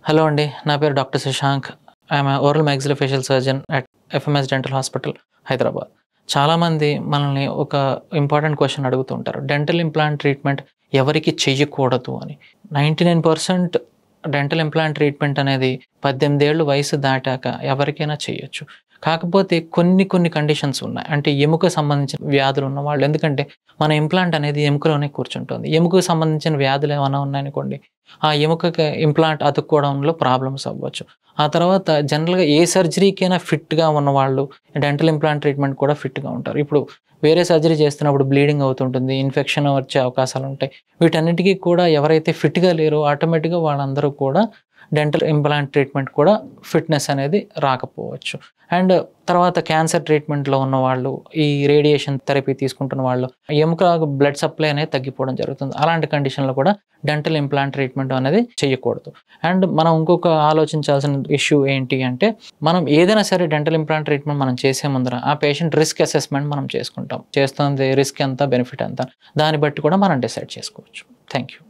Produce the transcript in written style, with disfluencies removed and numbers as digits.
Hello అండి. నా పేరు doctor Shashank. I'm a oral maxillofacial surgeon at FMS dental hospital, Hyderabad. చాలామంది మనల్ని ఒక ఇంపార్టెంట్ క్వెషన్ అడుగుతూ ఉంటారు. డెంటల్ ఇంప్లాంట్ ట్రీట్మెంట్ ఎవరికి చెయ్యకూడదు అని. 99% డెంటల్ ఇంప్లాంట్ ట్రీట్మెంట్ అనేది 18 ఏళ్ళు వయసు దాటాక ఎవరికైనా చేయొచ్చు. కాకపోతే కొన్ని కండిషన్స్ ఉన్నాయి. అంటే ఎముక సంబంధించిన వ్యాధులు ఉన్నవాళ్ళు, ఎందుకంటే మన ఇంప్లాంట్ అనేది ఎముకలోనే కూర్చుంటుంది. ఎముకకు సంబంధించిన వ్యాధులు ఏమైనా ఉన్నాయనుకోండి, ఆ ఎముకకి ఇంప్లాంట్ అతుక్కోవడంలో ప్రాబ్లమ్స్ అవ్వచ్చు. ఆ తర్వాత జనరల్‌గా ఏ సర్జరీకైనా ఫిట్‌గా ఉన్నవాళ్ళు డెంటల్ ఇంప్లాంట్ ట్రీట్మెంట్ కూడా ఫిట్‌గా ఉంటారు. ఇప్పుడు వేరే సర్జరీ చేస్తున్నప్పుడు బ్లీడింగ్ అవుతుంటుంది, ఇన్ఫెక్షన్ వచ్చే అవకాశాలుంటాయి. వీటన్నిటికి కూడా ఎవరైతే ఫిట్‌గా లేరో ఆటోమేటిక్‌గా వాళ్ళందరూ కూడా డెంటల్ ఇంప్లాంట్ ట్రీట్మెంట్ కూడా ఫిట్‌నెస్ అనేది రాకపోవచ్చు. అండ్ తర్వాత క్యాన్సర్ ట్రీట్మెంట్‌లో ఉన్నవాళ్ళు, ఈ రేడియేషన్ థెరపీ తీసుకుంటున్న వాళ్ళు, ఎముక బ్లడ్ సప్లై అనేది తగ్గిపోవడం జరుగుతుంది. అలాంటి కండిషన్‌లో కూడా డెంటల్ ఇంప్లాంట్ ట్రీట్మెంట్ అనేది చేయకూడదు. అండ్ మనం ఇంకొక ఆలోచించాల్సిన ఇష్యూ ఏంటి అంటే, మనం ఏదైనా సరే డెంటల్ ఇంప్లాంట్ ట్రీట్మెంట్ మనం చేసే ముందర ఆ పేషెంట్ రిస్క్ అసెస్మెంట్ మనం చేసుకుంటాం. చేస్తుంది రిస్క్ ఎంత, బెనిఫిట్ ఎంత, దాన్ని బట్టి కూడా మనం డిసైడ్ చేసుకోవచ్చు. Thank you.